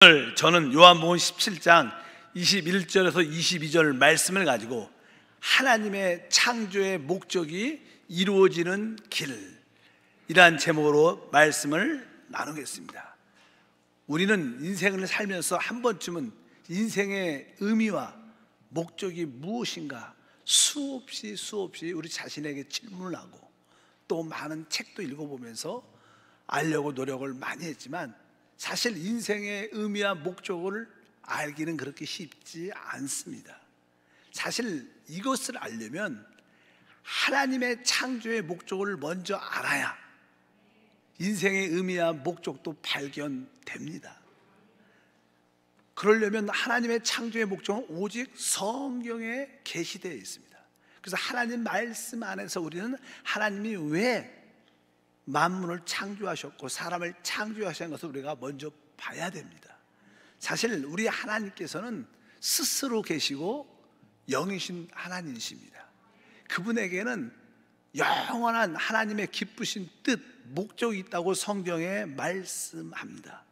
오늘 저는 요한복음 17장 21절에서 22절 말씀을 가지고 하나님의 창조의 목적이 이루어지는 길이란 제목으로 말씀을 나누겠습니다. 우리는 인생을 살면서 한 번쯤은 인생의 의미와 목적이 무엇인가 수없이 우리 자신에게 질문을 하고 또 많은 책도 읽어보면서 알려고 노력을 많이 했지만 사실 인생의 의미와 목적을 알기는 그렇게 쉽지 않습니다. 사실 이것을 알려면 하나님의 창조의 목적을 먼저 알아야 인생의 의미와 목적도 발견됩니다. 그러려면 하나님의 창조의 목적은 오직 성경에 계시되어 있습니다. 그래서 하나님 말씀 안에서 우리는 하나님이 왜 만물을 창조하셨고 사람을 창조하신 것을 우리가 먼저 봐야 됩니다. 사실 우리 하나님께서는 스스로 계시고 영이신 하나님이십니다. 그분에게는 영원한 하나님의 기쁘신 뜻, 목적이 있다고 성경에 말씀합니다.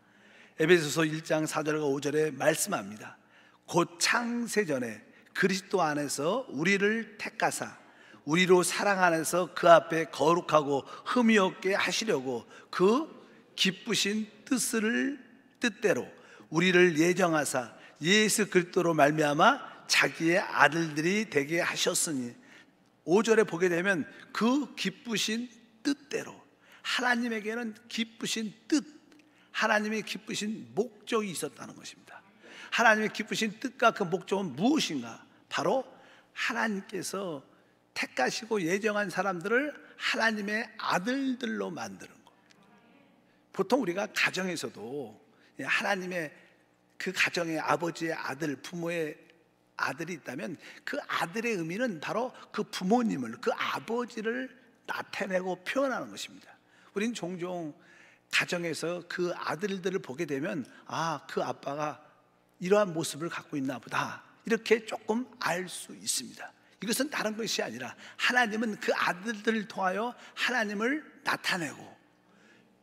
에베소서 1장 4절과 5절에 말씀합니다. 곧 창세전에 그리스도 안에서 우리를 택하사 우리로 사랑 안에서 그 앞에 거룩하고 흠이 없게 하시려고 그 기쁘신 뜻대로 우리를 예정하사 예수 그리스도로 말미암아 자기의 아들들이 되게 하셨으니 5절에 보게 되면 그 기쁘신 뜻대로 하나님에게는 기쁘신 뜻, 하나님의 기쁘신 목적이 있었다는 것입니다. 하나님의 기쁘신 뜻과 그 목적은 무엇인가? 바로 하나님께서 택하시고 예정한 사람들을 하나님의 아들들로 만드는 것. 보통 우리가 가정에서도 하나님의 그 가정의 아버지의 아들, 부모의 아들이 있다면 그 아들의 의미는 바로 그 부모님을, 그 아버지를 나타내고 표현하는 것입니다. 우린 종종 가정에서 그 아들들을 보게 되면 아, 그 아빠가 이러한 모습을 갖고 있나 보다 이렇게 조금 알 수 있습니다. 이것은 다른 것이 아니라 하나님은 그 아들들을 통하여 하나님을 나타내고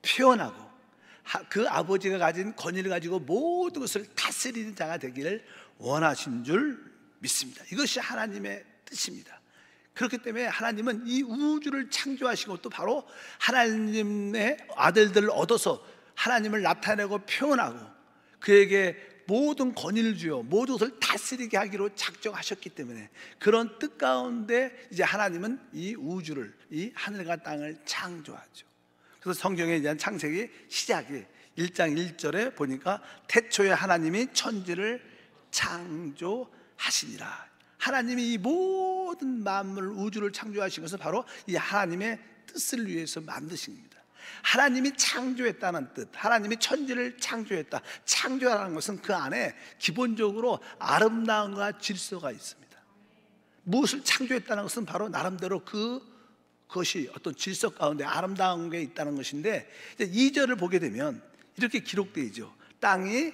표현하고 그 아버지가 가진 권위를 가지고 모든 것을 다스리는 자가 되기를 원하신 줄 믿습니다. 이것이 하나님의 뜻입니다. 그렇기 때문에 하나님은 이 우주를 창조하시고 또 바로 하나님의 아들들을 얻어서 하나님을 나타내고 표현하고 그에게 모든 권위를 주어 모든 것을 다스리게 하기로 작정하셨기 때문에 그런 뜻 가운데 이제 하나님은 이 우주를, 이 하늘과 땅을 창조하죠. 그래서 성경에 대한 창세기 시작이 1장 1절에 보니까 태초에 하나님이 천지를 창조하시니라. 하나님이 이 모든 만물 우주를 창조하신 것은 바로 이 하나님의 뜻을 위해서 만드신 겁니다. 하나님이 창조했다는 뜻, 하나님이 천지를 창조했다. 창조라는 것은 그 안에 기본적으로 아름다움과 질서가 있습니다. 무엇을 창조했다는 것은 바로 나름대로 그것이 어떤 질서 가운데 아름다운 게 있다는 것인데 2절을 보게 되면 이렇게 기록되어 있죠. 땅이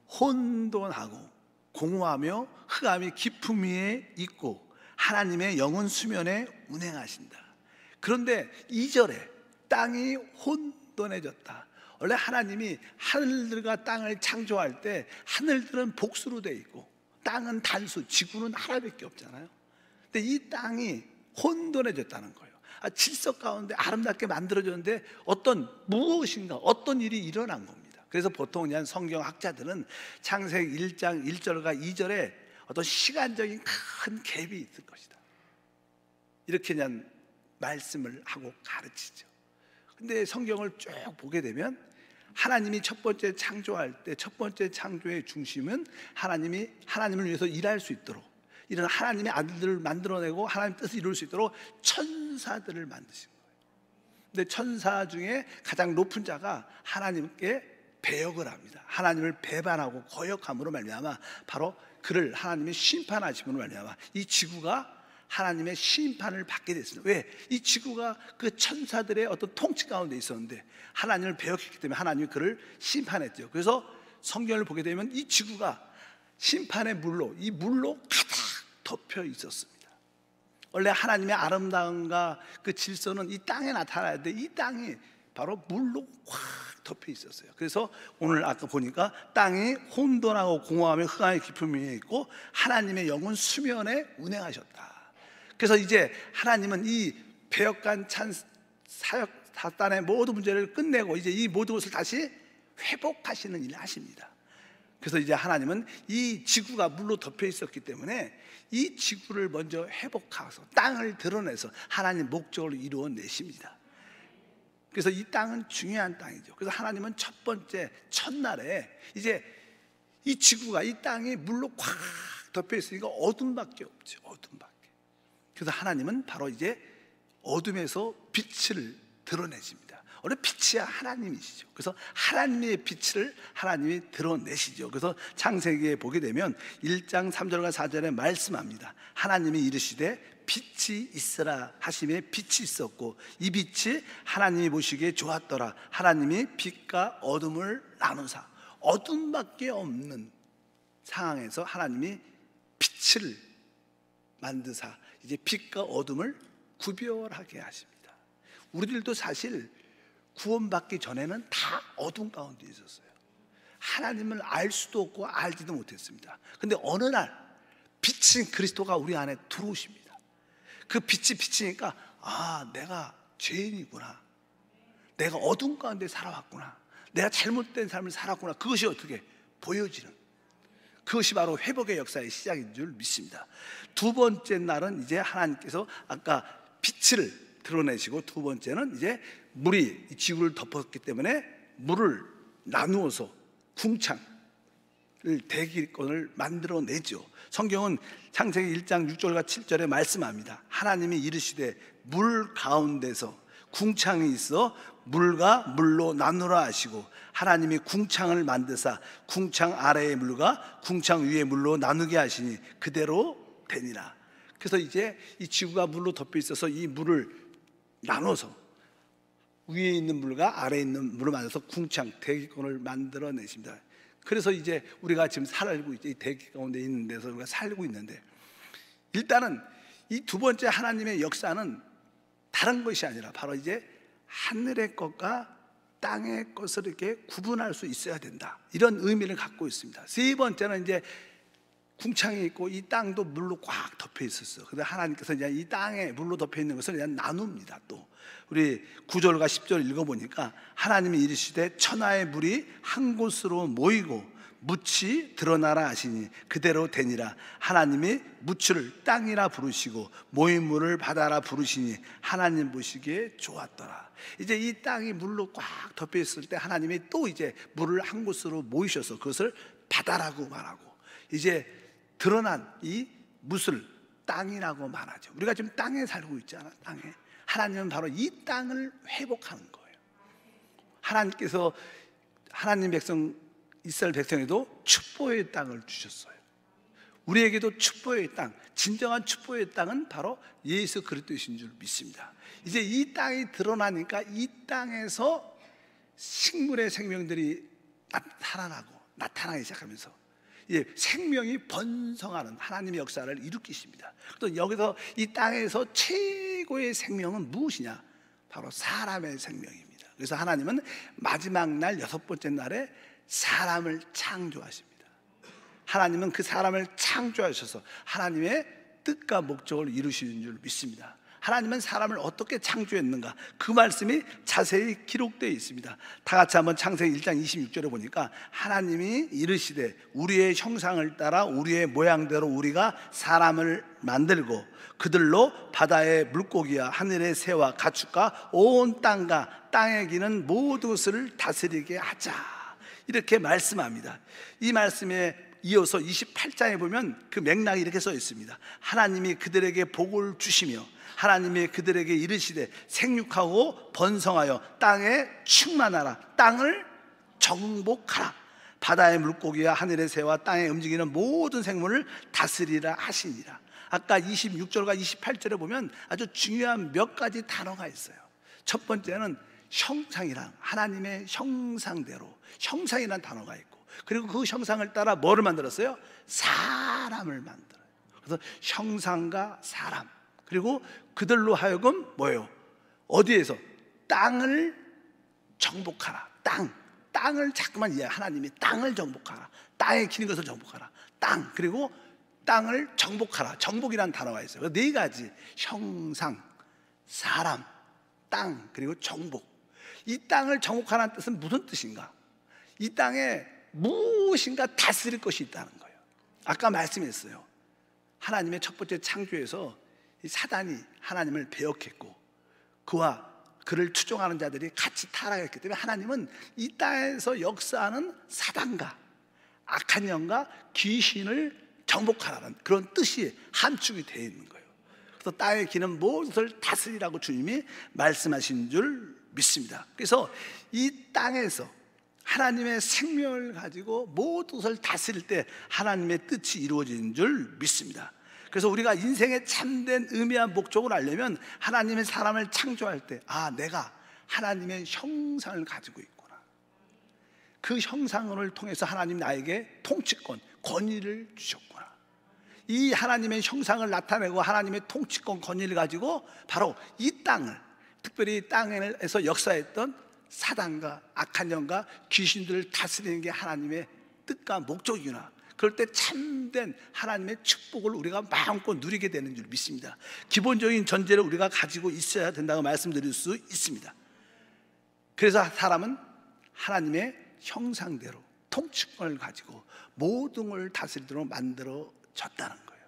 혼돈하고 공허하며 흑암이 깊음 위에 있고 하나님의 영은 수면에 운행하신다. 그런데 2절에 땅이 혼돈해졌다. 원래 하나님이 하늘들과 땅을 창조할 때 하늘들은 복수로 되어 있고 땅은 단수, 지구는 하나밖에 없잖아요. 근데 이 땅이 혼돈해졌다는 거예요. 질서 가운데 아름답게 만들어졌는데 무엇인가 어떤 일이 일어난 겁니다. 그래서 보통 그냥 성경학자들은 창세기 1장 1절과 2절에 어떤 시간적인 큰 갭이 있을 것이다 이렇게 그냥 말씀을 하고 가르치죠. 근데 성경을 쭉 보게 되면 하나님이 첫 번째 창조할 때 첫 번째 창조의 중심은 하나님을 위해서 일할 수 있도록 이런 하나님의 아들들을 만들어내고 하나님 뜻을 이룰 수 있도록 천사들을 만드신 거예요. 근데 천사 중에 가장 높은 자가 하나님께 배역을 합니다. 하나님을 배반하고 거역함으로 말미암아 바로 그를 하나님이 심판하심으로 말미암아 이 지구가 하나님의 심판을 받게 됐습니다. 왜? 이 지구가 그 천사들의 어떤 통치 가운데 있었는데 하나님을 배역했기 때문에 하나님이 그를 심판했죠. 그래서 성경을 보게 되면 이 지구가 심판의 이 물로 가득 덮여 있었습니다. 원래 하나님의 아름다움과 그 질서는 이 땅에 나타나야 돼. 이 땅이 바로 물로 확 덮여 있었어요. 그래서 오늘 아까 보니까 땅이 혼돈하고 공허하며 흑암의 깊음 위에 있고 하나님의 영은 수면에 운행하셨다. 그래서 이제 하나님은 이 배역간 찬 사역 사단의 모든 문제를 끝내고 이제 이 모든 것을 다시 회복하시는 일을 하십니다. 그래서 이제 하나님은 이 지구가 물로 덮여 있었기 때문에 이 지구를 먼저 회복하셔서 땅을 드러내서 하나님 목적을 이루어내십니다. 그래서 이 땅은 중요한 땅이죠. 그래서 하나님은 첫 번째 첫날에 이제 이 지구가 이 땅이 물로 꽉 덮여 있으니까 어둠밖에 없죠. 어둠밖에. 그래서 하나님은 바로 이제 어둠에서 빛을 드러내십니다. 원래 빛이야 하나님이시죠. 그래서 하나님의 빛을 하나님이 드러내시죠. 그래서 창세기에 보게 되면 1장 3절과 4절에 말씀합니다. 하나님이 이르시되 빛이 있으라 하심에 빛이 있었고 이 빛이 하나님이 보시기에 좋았더라. 하나님이 빛과 어둠을 나누사, 어둠밖에 없는 상황에서 하나님이 빛을 만드사 이제 빛과 어둠을 구별하게 하십니다. 우리들도 사실 구원받기 전에는 다 어둠 가운데 있었어요. 하나님을 알 수도 없고 알지도 못했습니다. 근데 어느 날 빛인 그리스도가 우리 안에 들어오십니다. 그 빛이 비치니까 아, 내가 죄인이구나, 내가 어둠 가운데 살아왔구나, 내가 잘못된 삶을 살았구나, 그것이 어떻게 보여지는, 그것이 바로 회복의 역사의 시작인 줄 믿습니다. 두 번째 날은 이제 하나님께서 아까 빛을 드러내시고 두 번째는 이제 물이 지구를 덮었기 때문에 물을 나누어서 궁창을 대기권을 만들어내죠. 성경은 창세기 1장 6절과 7절에 말씀합니다. 하나님이 이르시되 물 가운데서 궁창이 있어 물과 물로 나누라 하시고 하나님이 궁창을 만드사 궁창 아래의 물과 궁창 위의 물로 나누게 하시니 그대로 되니라. 그래서 이제 이 지구가 물로 덮여 있어서 이 물을 나눠서 위에 있는 물과 아래에 있는 물을 만들어서 궁창 대기권을 만들어내십니다. 그래서 이제 우리가 지금 살고 있죠. 이 대기 가운데 있는 데서 우리가 살고 있는데, 일단은 이 두 번째 하나님의 역사는 다른 것이 아니라 바로 이제 하늘의 것과 땅의 것을 이렇게 구분할 수 있어야 된다, 이런 의미를 갖고 있습니다. 세 번째는 이제 궁창이 있고 이 땅도 물로 꽉 덮여 있었어요. 그래서 하나님께서 이제 이 땅에 물로 덮여 있는 것을 그냥 나눕니다. 또 우리 9절과 10절 읽어보니까 하나님이 이르시되 천하의 물이 한 곳으로 모이고 묻이 드러나라 하시니 그대로 되니라. 하나님이 묻을 땅이라 부르시고 모인 물을 바다라 부르시니 하나님 보시기에 좋았더라. 이제 이 땅이 물로 꽉 덮여 있을 때 하나님이 또 이제 물을 한 곳으로 모이셔서 그것을 바다라고 말하고 이제 드러난 이 묻을 땅이라고 말하죠. 우리가 지금 땅에 살고 있잖아. 땅에. 하나님은 바로 이 땅을 회복하는 거예요. 하나님께서 하나님 백성 이스라엘 백성에도 축복의 땅을 주셨어요. 우리에게도 축복의 땅, 진정한 축복의 땅은 바로 예수 그리스도이신 줄 믿습니다. 이제 이 땅이 드러나니까 이 땅에서 식물의 생명들이 살아나고 나타나기 시작하면서 이제 생명이 번성하는 하나님의 역사를 일으키십니다. 또 여기서 이 땅에서 최고의 생명은 무엇이냐? 바로 사람의 생명입니다. 그래서 하나님은 마지막 날 여섯 번째 날에 사람을 창조하십니다. 하나님은 그 사람을 창조하셔서 하나님의 뜻과 목적을 이루시는 줄 믿습니다. 하나님은 사람을 어떻게 창조했는가, 그 말씀이 자세히 기록되어 있습니다. 다 같이 한번 창세기 1장 26절에 보니까 하나님이 이르시되 우리의 형상을 따라 우리의 모양대로 우리가 사람을 만들고 그들로 바다의 물고기와 하늘의 새와 가축과 온 땅과 땅에 기는 모든 것을 다스리게 하자, 이렇게 말씀합니다. 이 말씀에 이어서 28장에 보면 그 맥락이 이렇게 써 있습니다. 하나님이 그들에게 복을 주시며 하나님이 그들에게 이르시되 생육하고 번성하여 땅에 충만하라, 땅을 정복하라, 바다의 물고기와 하늘의 새와 땅에 움직이는 모든 생물을 다스리라 하시니라. 아까 26절과 28절에 보면 아주 중요한 몇 가지 단어가 있어요. 첫 번째는 형상이란, 하나님의 형상대로, 형상이란 단어가 있고, 그리고 그 형상을 따라 뭐를 만들었어요? 사람을 만들어요. 그래서 형상과 사람, 그리고 그들로 하여금 뭐예요? 어디에서? 땅을 정복하라, 땅을 자꾸만 하나님이 땅을 정복하라, 땅에 기는 것을 정복하라, 땅, 그리고 땅을 정복하라. 정복이라는 단어가 있어요. 네 가지: 형상, 사람, 땅, 그리고 정복. 이 땅을 정복하라는 뜻은 무슨 뜻인가? 이 땅에 무엇인가 다스릴 것이 있다는 거예요. 아까 말씀했어요. 하나님의 첫 번째 창조에서 이 사단이 하나님을 배역했고 그와 그를 추종하는 자들이 같이 타락했기 때문에 하나님은 이 땅에서 역사하는 사단과 악한 영과 귀신을 정복하라는 그런 뜻이 함축이 되어 있는 거예요. 그래서 땅에 기는 모든 것을 다스리라고 주님이 말씀하신 줄 믿습니다. 그래서 이 땅에서 하나님의 생명을 가지고 모든 것을 다스릴 때 하나님의 뜻이 이루어지는 줄 믿습니다. 그래서 우리가 인생의 참된 의미와 목적을 알려면 하나님의 사람을 창조할 때 내가 하나님의 형상을 가지고 있구나. 그 형상을 통해서 하나님 나에게 통치권, 권위를 주셨구나. 이 하나님의 형상을 나타내고 하나님의 통치권, 권위를 가지고 바로 이 땅을, 특별히 땅에서 역사했던 사단과 악한 영과 귀신들을 다스리는 게 하나님의 뜻과 목적이구나. 그럴 때 참된 하나님의 축복을 우리가 마음껏 누리게 되는 줄 믿습니다. 기본적인 전제를 우리가 가지고 있어야 된다고 말씀드릴 수 있습니다. 그래서 사람은 하나님의 형상대로 통치권을 가지고 모든 걸 다스리도록 만들어졌다는 거예요.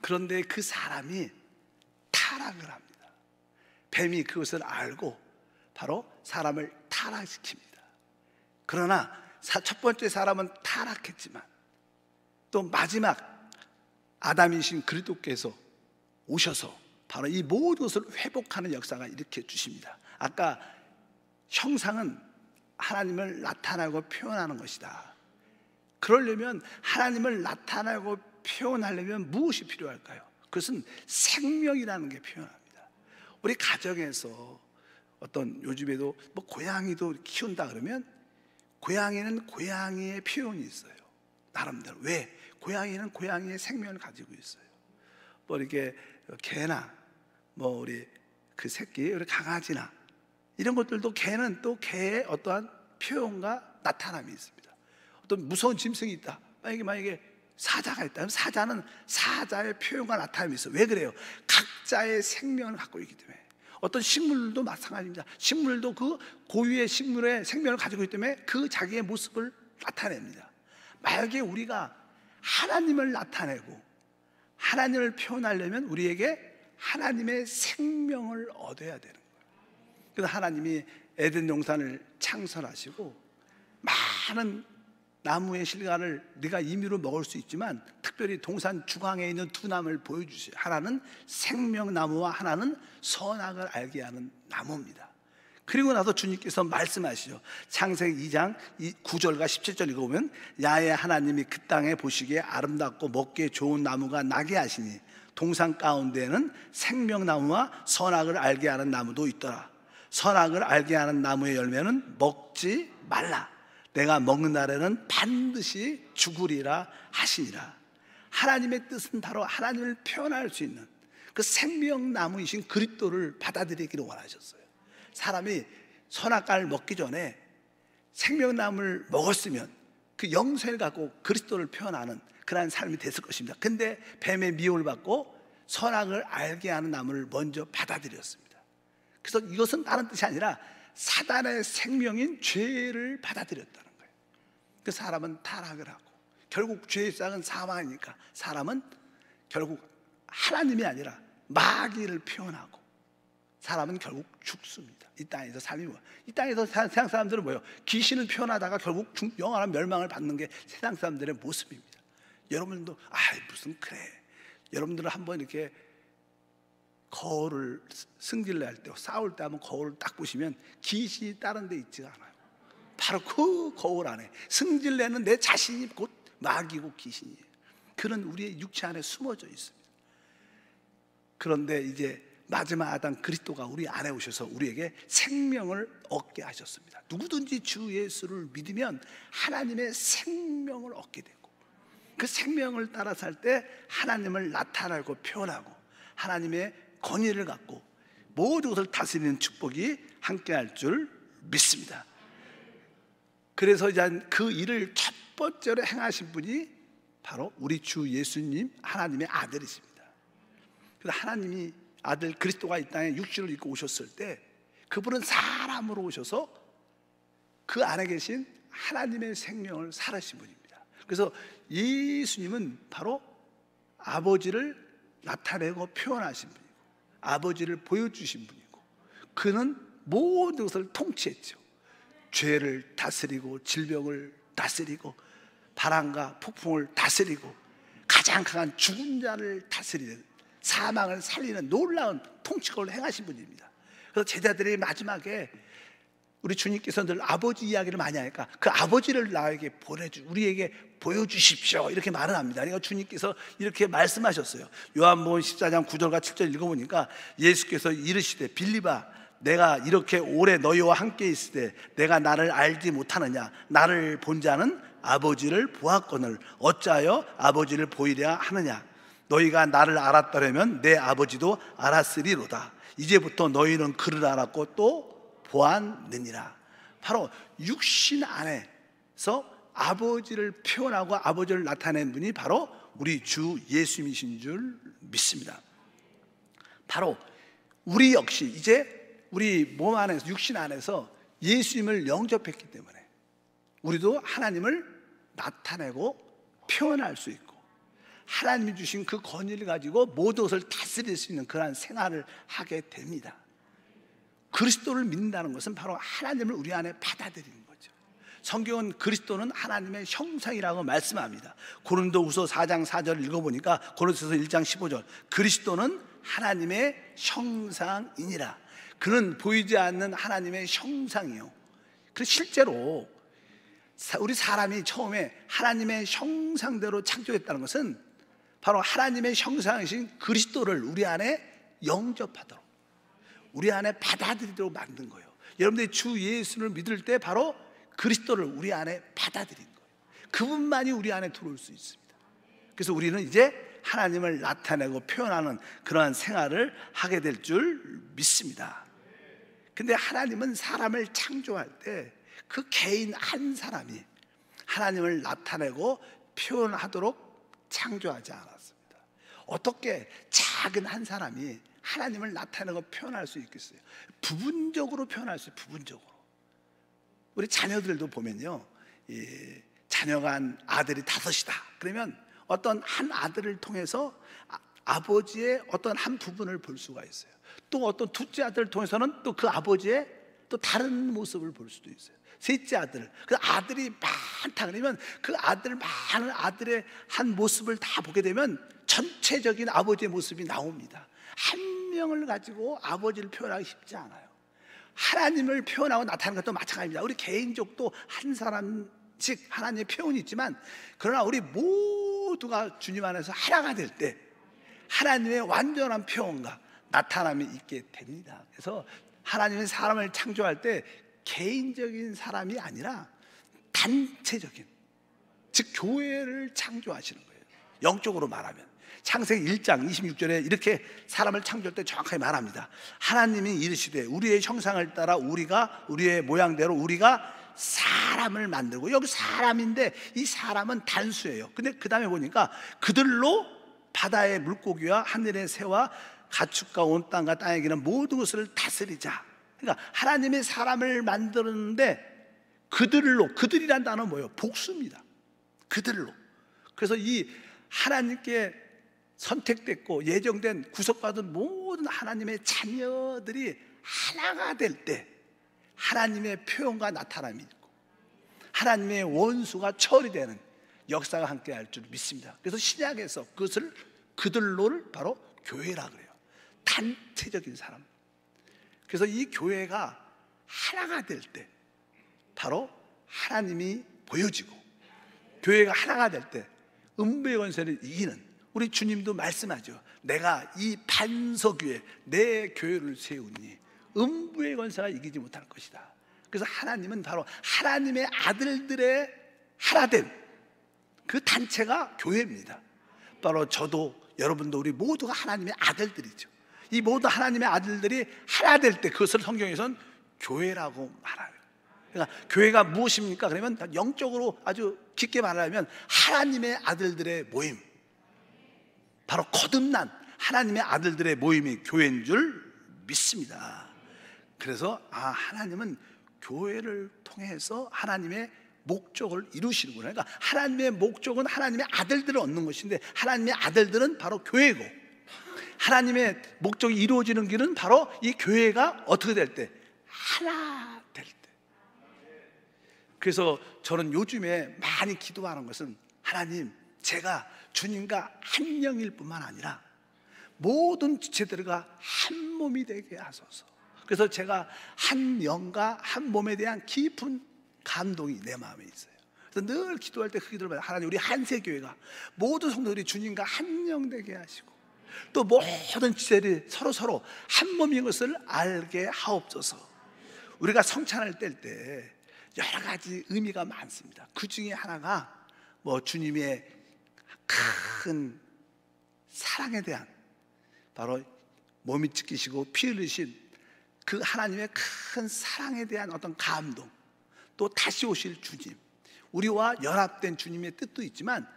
그런데 그 사람이 타락을 합니다. 뱀이 그것을 알고 바로 사람을 타락시킵니다. 그러나 첫 번째 사람은 타락했지만 또 마지막 아담이신 그리스도께서 오셔서 바로 이 모든 것을 회복하는 역사가 일으켜 주십니다. 아까 형상은 하나님을 나타내고 표현하는 것이다. 그러려면 하나님을 나타내고 표현하려면 무엇이 필요할까요? 그것은 생명이라는 게 필요합니다. 우리 가정에서 어떤 요즘에도 고양이도 키운다 그러면 고양이는 고양이의 표현이 있어요. 나름대로. 왜? 고양이는 고양이의 생명을 가지고 있어요. 이렇게 개나 우리 그 새끼, 우리 강아지나 이런 것들도 개는 또 개의 어떠한 표현과 나타남이 있습니다. 어떤 무서운 짐승이 있다. 만약에 사자가 있다. 사자는 사자의 표현과 나타남이 있어요. 왜 그래요? 각자의 생명을 갖고 있기 때문에. 어떤 식물도 마찬가지입니다. 식물도 그 고유의 식물의 생명을 가지고 있기 때문에 그 자기의 모습을 나타냅니다. 만약에 우리가 하나님을 나타내고 하나님을 표현하려면 우리에게 하나님의 생명을 얻어야 되는 거예요. 그래서 하나님이 에덴 동산을 창설하시고 많은 나무의 실과를 네가 임의로 먹을 수 있지만 특별히 동산 중앙에 있는 두 나무를 보여주세요. 하나는 생명나무와 하나는 선악을 알게 하는 나무입니다. 그리고 나서 주님께서 말씀하시죠. 창세기 2장 9절과 17절 읽어보면 야훼 하나님이 그 땅에 보시기에 아름답고 먹기에 좋은 나무가 나게 하시니 동산 가운데에는 생명나무와 선악을 알게 하는 나무도 있더라. 선악을 알게 하는 나무의 열매는 먹지 말라. 내가 먹는 날에는 반드시 죽으리라 하시니라. 하나님의 뜻은 바로 하나님을 표현할 수 있는 그 생명나무이신 그리스도를 받아들이기를 원하셨어요. 사람이 선악과를 먹기 전에 생명나무를 먹었으면 그 영생을 갖고 그리스도를 표현하는 그러한 삶이 됐을 것입니다. 근데 뱀의 미혹을 받고 선악을 알게 하는 나무를 먼저 받아들였습니다. 그래서 이것은 다른 뜻이 아니라 사단의 생명인 죄를 받아들였다는 거예요. 그 사람은 타락을 하고 결국 죄의 싹은 사망이니까 사람은 결국 하나님이 아니라 마귀를 표현하고 사람은 결국 죽습니다. 이 땅에서 삶이 뭐야? 이 땅에서 세상 사람들은 뭐예요? 귀신을 표현하다가 결국 영원한 멸망을 받는 게 세상 사람들의 모습입니다. 여러분도 무슨 그래? 여러분들은 한번 이렇게 거울을 승질을 할 때, 싸울 때 한번 거울을 딱 보시면 귀신이 다른 데 있지가 않아요. 바로 그 거울 안에 승질내는 내 자신이 곧 마귀고 귀신이에요. 그런 우리의 육체 안에 숨어져 있습니다. 그런데 이제 마지막 아담 그리스도가 우리 안에 오셔서 우리에게 생명을 얻게 하셨습니다. 누구든지 주 예수를 믿으면 하나님의 생명을 얻게 되고 그 생명을 따라 살 때 하나님을 나타내고 표현하고 하나님의 권위를 갖고 모든 것을 다스리는 축복이 함께할 줄 믿습니다. 그래서 이제 그 일을 첫 번째로 행하신 분이 바로 우리 주 예수님, 하나님의 아들이십니다. 그래서 하나님이 아들 그리스도가 이 땅에 육신을 입고 오셨을 때 그분은 사람으로 오셔서 그 안에 계신 하나님의 생명을 살으신 분입니다. 그래서 예수님은 바로 아버지를 나타내고 표현하신 분이고 아버지를 보여주신 분이고 그는 모든 것을 통치했죠. 죄를 다스리고 질병을 다스리고 바람과 폭풍을 다스리고 가장 강한 죽은 자를 다스리는 사망을 살리는 놀라운 통치권을 행하신 분입니다. 그래서 제자들이 마지막에 우리 주님께서 늘 아버지 이야기를 많이 하니까 그 아버지를 나에게 우리에게 보여주십시오 이렇게 말을 합니다. 그러니까 주님께서 이렇게 말씀하셨어요. 요한복음 14장 9절과 7절 읽어보니까 예수께서 이르시되 빌립아 내가 이렇게 오래 너희와 함께 있을 때 내가 나를 알지 못하느냐 나를 본 자는 아버지를 보았거늘 어찌하여 아버지를 보이려 하느냐 너희가 나를 알았더라면 내 아버지도 알았으리로다 이제부터 너희는 그를 알았고 또 보았느니라. 바로 육신 안에서 아버지를 표현하고 아버지를 나타낸 분이 바로 우리 주 예수님이신 줄 믿습니다. 바로 우리 역시 이제 우리 몸 안에서 육신 안에서 예수님을 영접했기 때문에 우리도 하나님을 나타내고 표현할 수 있고 하나님이 주신 그 권위를 가지고 모든 것을 다스릴 수 있는 그러한 생활을 하게 됩니다. 그리스도를 믿는다는 것은 바로 하나님을 우리 안에 받아들이는 거죠. 성경은 그리스도는 하나님의 형상이라고 말씀합니다. 고린도후서 4장 4절을 읽어보니까 고린도서 1장 15절 그리스도는 하나님의 형상이니라. 그는 보이지 않는 하나님의 형상이요. 그래서 실제로 우리 사람이 처음에 하나님의 형상대로 창조했다는 것은 바로 하나님의 형상이신 그리스도를 우리 안에 영접하도록 우리 안에 받아들이도록 만든 거예요. 여러분들이 주 예수를 믿을 때 바로 그리스도를 우리 안에 받아들인 거예요. 그분만이 우리 안에 들어올 수 있습니다. 그래서 우리는 이제 하나님을 나타내고 표현하는 그러한 생활을 하게 될 줄 믿습니다. 근데 하나님은 사람을 창조할 때 그 개인 한 사람이 하나님을 나타내고 표현하도록 창조하지 않았습니다. 어떻게 작은 한 사람이 하나님을 나타내고 표현할 수 있겠어요? 부분적으로 표현할 수 있어요. 부분적으로. 우리 자녀들도 보면요, 자녀가 한 아들이 5이다 그러면 어떤 한 아들을 통해서 아버지의 어떤 한 부분을 볼 수가 있어요. 또 어떤 둘째 아들을 통해서는 또 그 아버지의 또 다른 모습을 볼 수도 있어요. 셋째 아들, 그 아들이 많다 그러면 그 많은 아들의 한 모습을 다 보게 되면 전체적인 아버지의 모습이 나옵니다. 한 명을 가지고 아버지를 표현하기 쉽지 않아요. 하나님을 표현하고 나타나는 것도 마찬가지입니다. 우리 개인적도 한 사람씩 하나님의 표현이 있지만 그러나 우리 모두가 주님 안에서 하나가 될 때 하나님의 완전한 표현과 나타남이 있게 됩니다. 그래서 하나님은 사람을 창조할 때 개인적인 사람이 아니라 단체적인, 즉 교회를 창조하시는 거예요. 영적으로 말하면 창세기 1장 26절에 이렇게 사람을 창조할 때 정확하게 말합니다. 하나님이 이르시되 우리의 형상을 따라 우리의 모양대로 우리가 사람을 만들고, 여기 사람인데 이 사람은 단수예요. 근데 그 다음에 보니까 그들로 바다의 물고기와 하늘의 새와 가축과 온 땅과 땅에 기는 모든 것을 다스리자. 그러니까 하나님의 사람을 만드는데 그들이란 단어는 뭐예요? 복수입니다. 그들로. 그래서 이 하나님께 선택됐고 예정된 구속받은 모든 하나님의 자녀들이 하나가 될 때 하나님의 표현과 나타남이 있고 하나님의 원수가 처리되는 역사가 함께 할 줄 믿습니다. 그래서 신약에서 그들로를 바로 교회라 그래요. 단체적인 사람. 그래서 이 교회가 하나가 될 때 바로 하나님이 보여지고 교회가 하나가 될 때 음부의 권세를 이기는, 우리 주님도 말씀하죠. 내가 이 반석 위에 내 교회를 세우니 음부의 권세가 이기지 못할 것이다. 그래서 하나님은 바로 하나님의 아들들의 하나됨, 그 단체가 교회입니다. 바로 저도 여러분도 우리 모두가 하나님의 아들들이죠. 이 모든 하나님의 아들들이 하나 될 때 그것을 성경에서는 교회라고 말해요. 그러니까 교회가 무엇입니까? 그러면 영적으로 아주 깊게 말하면 하나님의 아들들의 모임, 바로 거듭난 하나님의 아들들의 모임이 교회인 줄 믿습니다. 그래서 하나님은 교회를 통해서 하나님의 목적을 이루시는구나. 그러니까 하나님의 목적은 하나님의 아들들을 얻는 것인데, 하나님의 아들들은 바로 교회고, 하나님의 목적이 이루어지는 길은 바로 이 교회가 어떻게 될 때? 하나 될 때. 그래서 저는 요즘에 많이 기도하는 것은, 하나님, 제가 주님과 한 영일 뿐만 아니라 모든 지체들과 한 몸이 되게 하소서. 그래서 제가 한 영과 한 몸에 대한 깊은 감동이 내 마음에 있어요. 그래서 늘 기도할 때 그 기도를 받아요. 하나님, 우리 한세교회가 모든 성도들이 주님과 한 영 되게 하시고, 또 모든 지체들이 서로 한 몸인 것을 알게 하옵소서. 우리가 성찬을 뗄 때 여러 가지 의미가 많습니다. 그 중에 하나가 주님의 큰 사랑에 대한, 바로 몸이 찢기시고 피 흘리신 그 하나님의 큰 사랑에 대한 어떤 감동, 또 다시 오실 주님, 우리와 연합된 주님의 뜻도 있지만,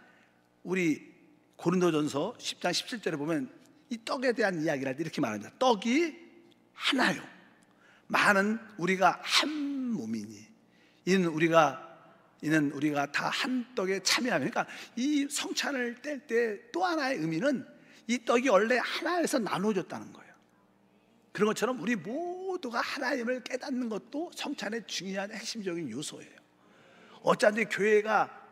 우리 고린도전서 10장 17절에 보면 이 떡에 대한 이야기를 할 때 이렇게 말합니다. 떡이 하나요, 많은 우리가 한 몸이니 이는 우리가 다 한 떡에 참여하면. 그러니까 이 성찬을 뗄 때 또 하나의 의미는 이 떡이 원래 하나에서 나눠졌다는 거예요. 그런 것처럼 우리 모두가 하나님을 깨닫는 것도 성찬의 중요한 핵심적인 요소예요. 어쩐지 교회가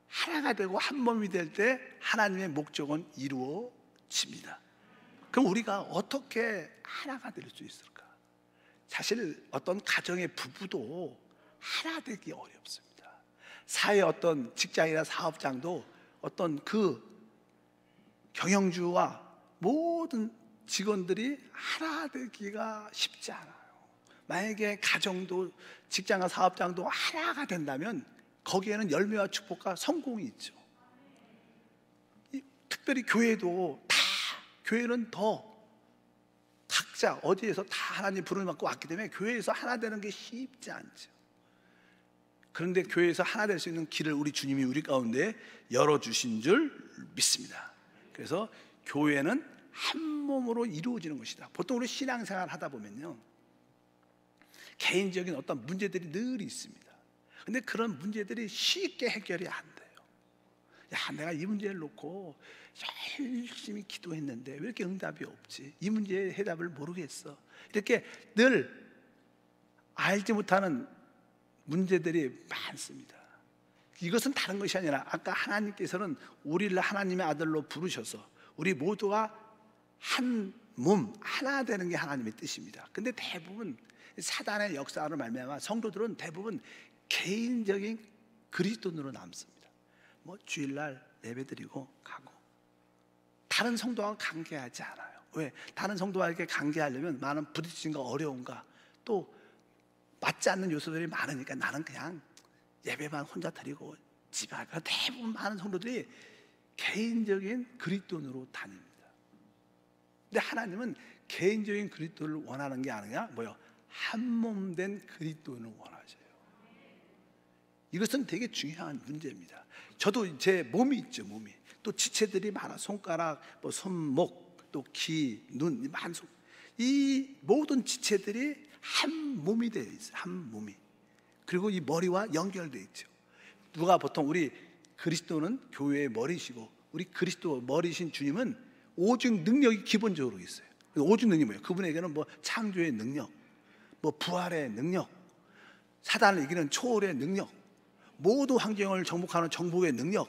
하나가 되고 한 몸이 될 때 하나님의 목적은 이루어집니다. 그럼 우리가 어떻게 하나가 될 수 있을까? 사실 어떤 가정의 부부도 하나 되기 어렵습니다. 사회 어떤 직장이나 사업장도 어떤 그 경영주와 모든 직원들이 하나 되기가 쉽지 않아요. 만약에 가정도 직장과 사업장도 하나가 된다면 거기에는 열매와 축복과 성공이 있죠. 특별히 교회는 더 각자 어디에서 다 하나님 부름을 받고 왔기 때문에 교회에서 하나 되는 게 쉽지 않죠. 그런데 교회에서 하나 될 수 있는 길을 우리 주님이 우리 가운데 열어주신 줄 믿습니다. 그래서 교회는 한 몸으로 이루어지는 것이다. 보통 우리 신앙생활 하다 보면요, 개인적인 어떤 문제들이 늘 있습니다. 근데 그런 문제들이 쉽게 해결이 안 돼요. 내가 이 문제를 놓고 열심히 기도했는데 왜 이렇게 응답이 없지? 이 문제의 해답을 모르겠어. 이렇게 늘 알지 못하는 문제들이 많습니다. 이것은 다른 것이 아니라, 아까 하나님께서는 우리를 하나님의 아들로 부르셔서 우리 모두가 한 몸, 하나 되는 게 하나님의 뜻입니다. 근데 대부분 사단의 역사로 말미암아 성도들은 대부분 개인적인 그리스도인으로 남습니다. 주일날 예배드리고 가고, 다른 성도와 관계하지 않아요. 왜? 다른 성도와 이렇게 관계하려면 많은 부딪힘과 어려움과 또 맞지 않는 요소들이 많으니까 나는 그냥 예배만 혼자 드리고 집에 가요. 대부분 많은 성도들이 개인적인 그리스도인으로 다닙니다. 근데 하나님은 개인적인 그리스도를 원하는 게 아니라 한 몸 된 그리스도인을 원하셔요. 이것은 되게 중요한 문제입니다. 저도 제 몸이 있죠. 몸이 또 지체들이 많아. 손가락, 손목, 또 귀, 눈, 만속, 이 모든 지체들이 한 몸이 되어 있어요. 한 몸이. 그리고 이 머리와 연결되어 있죠. 누가 보통 우리 그리스도는 교회의 머리시고, 우리 그리스도 머리신 주님은 오직 능력이 기본적으로 있어요. 오직 능력이 뭐예요? 그분에게는 창조의 능력, 부활의 능력, 사단을 이기는 초월의 능력, 모든 환경을 정복하는 정복의 능력,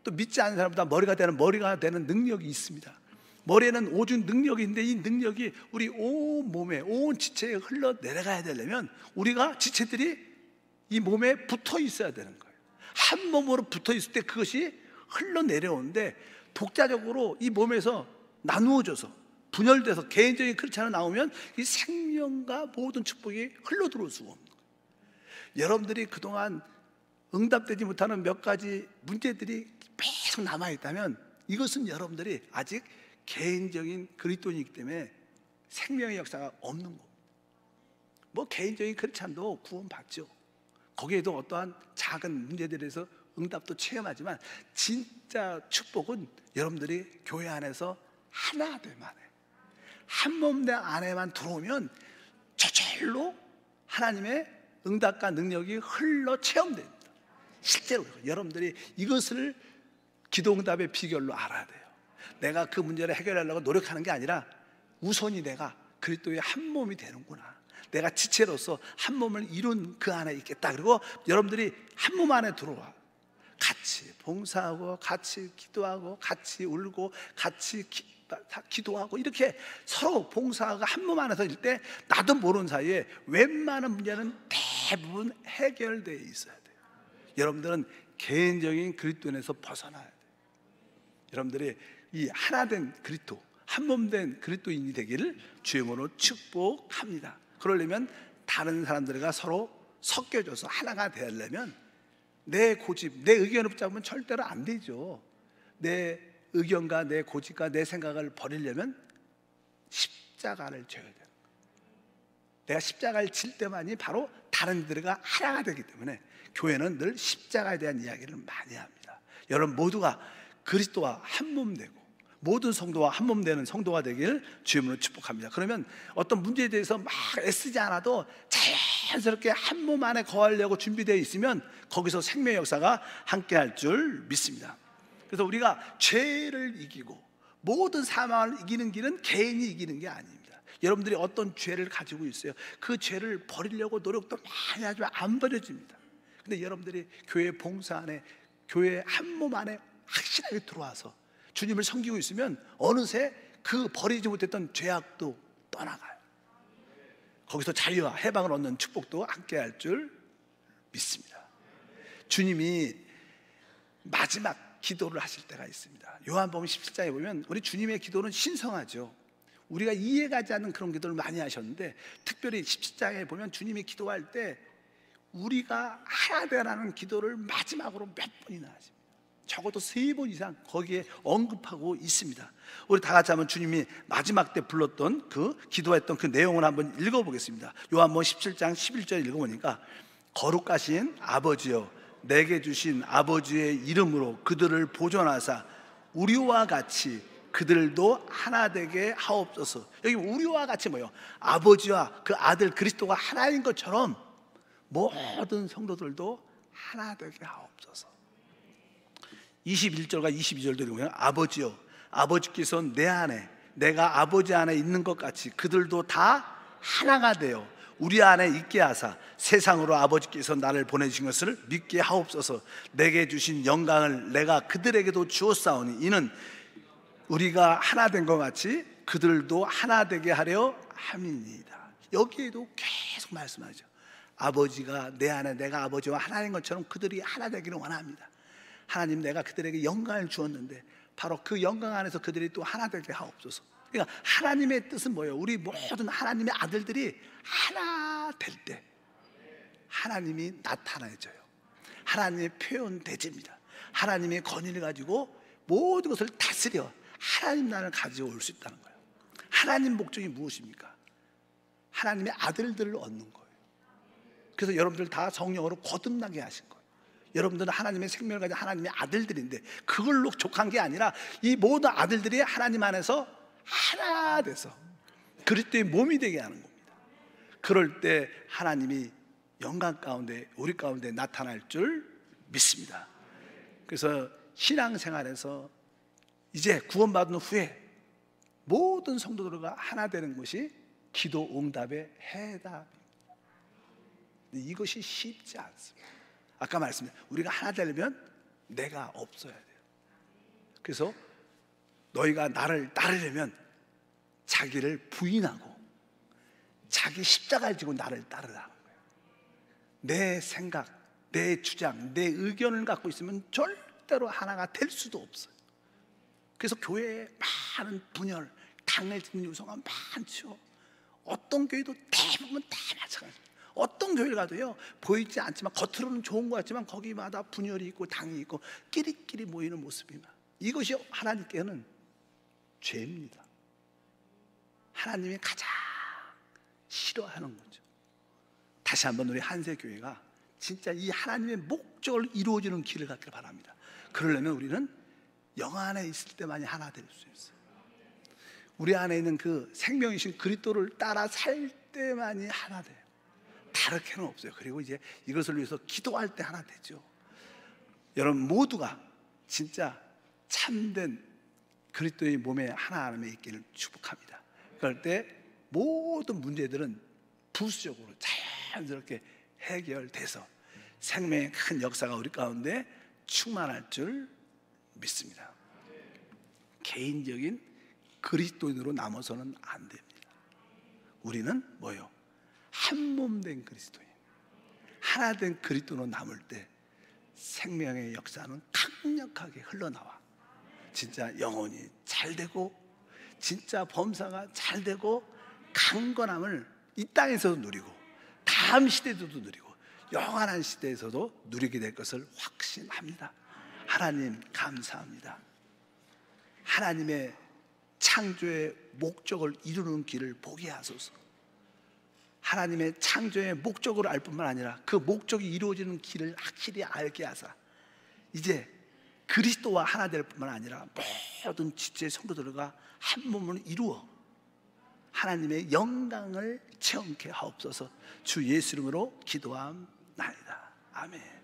또 믿지 않는 사람보다 머리가 되는 능력이 있습니다. 머리에는 오직 능력이 있는데, 이 능력이 우리 온 몸에, 온 지체에 흘러 내려가야 되려면 우리가 지체들이 이 몸에 붙어 있어야 되는 거예요. 한 몸으로 붙어 있을 때 그것이 흘러 내려오는데, 독자적으로 이 몸에서 나누어져서 분열돼서 개인적인 크리스찬으로 나오면 이 생명과 모든 축복이 흘러 들어올 수가 없는 거예요. 여러분들이 그동안 응답되지 못하는 몇 가지 문제들이 계속 남아있다면 이것은 여러분들이 아직 개인적인 그리스도인이기 때문에 생명의 역사가 없는 겁니다. 개인적인 크리스찬도 구원받죠. 거기에도 어떠한 작은 문제들에서 응답도 체험하지만 진짜 축복은 여러분들이 교회 안에서 하나 되만 해. 한 몸 안에만 들어오면 저절로 하나님의 응답과 능력이 흘러 체험됩니다. 실제로 여러분들이 이것을 기도응답의 비결로 알아야 돼요. 내가 그 문제를 해결하려고 노력하는 게 아니라 우선이 내가 그리스도의 한 몸이 되는구나, 내가 지체로서 한 몸을 이룬 그 안에 있겠다. 그리고 여러분들이 한 몸 안에 들어와 같이 봉사하고 같이 기도하고 같이 울고 같이 기도하고 이렇게 서로 봉사하고 한 몸 안에서 일 때 나도 모르는 사이에 웬만한 문제는 대부분 해결되어 있어야 돼요. 여러분들은 개인적인 그리스도인에서 벗어나야 돼요. 여러분들이 이 하나된 그리스도, 한 몸 된 그리스도인이 되기를 주의 이름으로 축복합니다. 그러려면 다른 사람들과 서로 섞여져서 하나가 되려면 내 고집, 내 의견을 붙잡으면 절대로 안 되죠. 내 의견과 내 고집과 내 생각을 버리려면 십자가를 져야 돼요. 내가 십자가를 질 때만이 바로 다른 이들과 하나가 되기 때문에 교회는 늘 십자가에 대한 이야기를 많이 합니다. 여러분 모두가 그리스도와 한 몸 되고 모든 성도와 한 몸 되는 성도가 되길 주님으로 축복합니다. 그러면 어떤 문제에 대해서 막 애쓰지 않아도 자연스럽게 한 몸 안에 거하려고 준비되어 있으면 거기서 생명의 역사가 함께할 줄 믿습니다. 그래서 우리가 죄를 이기고 모든 사망을 이기는 길은 개인이 이기는 게 아닙니다. 여러분들이 어떤 죄를 가지고 있어요. 그 죄를 버리려고 노력도 많이 하지만 안 버려집니다. 근데 여러분들이 교회 봉사 안에, 교회 한 몸 안에 확실하게 들어와서 주님을 섬기고 있으면 어느새 그 버리지 못했던 죄악도 떠나가요. 거기서 자유와 해방을 얻는 축복도 함께할 줄 믿습니다. 주님이 마지막 기도를 하실 때가 있습니다. 요한복음 17장에 보면 우리 주님의 기도는 신성하죠. 우리가 이해가지 않는 그런 기도를 많이 하셨는데 특별히 17장에 보면 주님이 기도할 때 우리가 하나 되라는 기도를 마지막으로 몇 번이나 하십니다. 적어도 3번 이상 거기에 언급하고 있습니다. 우리 다 같이 한번 주님이 마지막 때 불렀던 그 기도했던 그 내용을 한번 읽어보겠습니다. 요한복음 17장 11절 읽어보니까 거룩하신 아버지여 내게 주신 아버지의 이름으로 그들을 보존하사 우리와 같이 그들도 하나 되게 하옵소서. 여기 우리와 같이 뭐예요? 아버지와 그 아들 그리스도가 하나인 것처럼 모든 성도들도 하나 되게 하옵소서. 21절과 22절도 보면 아버지여 아버지께서 내 안에 내가 아버지 안에 있는 것 같이 그들도 다 하나가 되어 우리 안에 있게 하사 세상으로 아버지께서 나를 보내주신 것을 믿게 하옵소서. 내게 주신 영광을 내가 그들에게도 주었사오니 이는 우리가 하나 된 것 같이 그들도 하나 되게 하려 함이니이다. 여기에도 계속 말씀하죠. 아버지가 내 안에 내가 아버지와 하나인 것처럼 그들이 하나 되기를 원합니다. 하나님 내가 그들에게 영광을 주었는데 바로 그 영광 안에서 그들이 또 하나 되게 하옵소서. 그러니까 하나님의 뜻은 뭐예요? 우리 모든 하나님의 아들들이 하나 될 때 하나님이 나타나져요. 하나님의 표현되집니다. 하나님의 권위를 가지고 모든 것을 다스려 하나님 나라를 가지고 올 수 있다는 거예요. 하나님 목적이 무엇입니까? 하나님의 아들들을 얻는 거예요. 그래서 여러분들 다 성령으로 거듭나게 하신 거예요. 여러분들은 하나님의 생명을 가진 하나님의 아들들인데 그걸로 족한 게 아니라 이 모든 아들들이 하나님 안에서 하나 돼서 그리스도의 몸이 되게 하는 겁니다. 그럴 때 하나님이 영광 가운데 우리 가운데 나타날 줄 믿습니다. 그래서 신앙생활에서 이제 구원받은 후에 모든 성도들과 하나 되는 것이 기도 응답의 해답입니다. 이것이 쉽지 않습니다. 아까 말씀드린 우리가 하나 되려면 내가 없어야 돼요. 그래서 너희가 나를 따르려면 자기를 부인하고 자기 십자가를 지고 나를 따르라는 거예요. 내 생각, 내 주장, 내 의견을 갖고 있으면 절대로 하나가 될 수도 없어요. 그래서 교회에 많은 분열, 당을 짓는 요소가 많죠. 어떤 교회도 대부분 다 마찬가지예요. 어떤 교회를 가도요 보이지 않지만 겉으로는 좋은 것 같지만 거기마다 분열이 있고 당이 있고 끼리끼리 모이는 모습이만 이것이 하나님께는 죄입니다. 하나님이 가장 싫어하는 거죠. 다시 한번 우리 한세교회가 진짜 이 하나님의 목적을 이루어지는 길을 갖기를 바랍니다. 그러려면 우리는 영 안에 있을 때만이 하나 될 수 있어요. 우리 안에 있는 그 생명이신 그리스도를 따라 살 때만이 하나 돼요. 다르게는 없어요. 그리고 이제 이것을 위해서 기도할 때 하나 되죠. 여러분 모두가 진짜 참된 그리스도의 몸에 하나님에 있기를 축복합니다. 그럴 때 모든 문제들은 부수적으로 자연스럽게 해결돼서 생명의 큰 역사가 우리 가운데 충만할 줄 믿습니다. 개인적인 그리스도인으로 남아서는 안 됩니다. 우리는 뭐요? 한 몸 된 그리스도인, 하나 된 그리스도로 남을 때 생명의 역사는 강력하게 흘러나와 진짜 영혼이 잘 되고 진짜 범사가 잘 되고 강건함을 이 땅에서도 누리고 다음 시대에서도 누리고 영원한 시대에서도 누리게 될 것을 확신합니다. 하나님 감사합니다. 하나님의 창조의 목적을 이루는 길을 보게 하소서. 하나님의 창조의 목적으로 알 뿐만 아니라 그 목적이 이루어지는 길을 확실히 알게 하사 이제 그리스도와 하나 될 뿐만 아니라 모든 지체의 성도들과 한 몸을 이루어 하나님의 영광을 체험케 하옵소서. 주 예수 이름으로 기도함나이다. 아멘.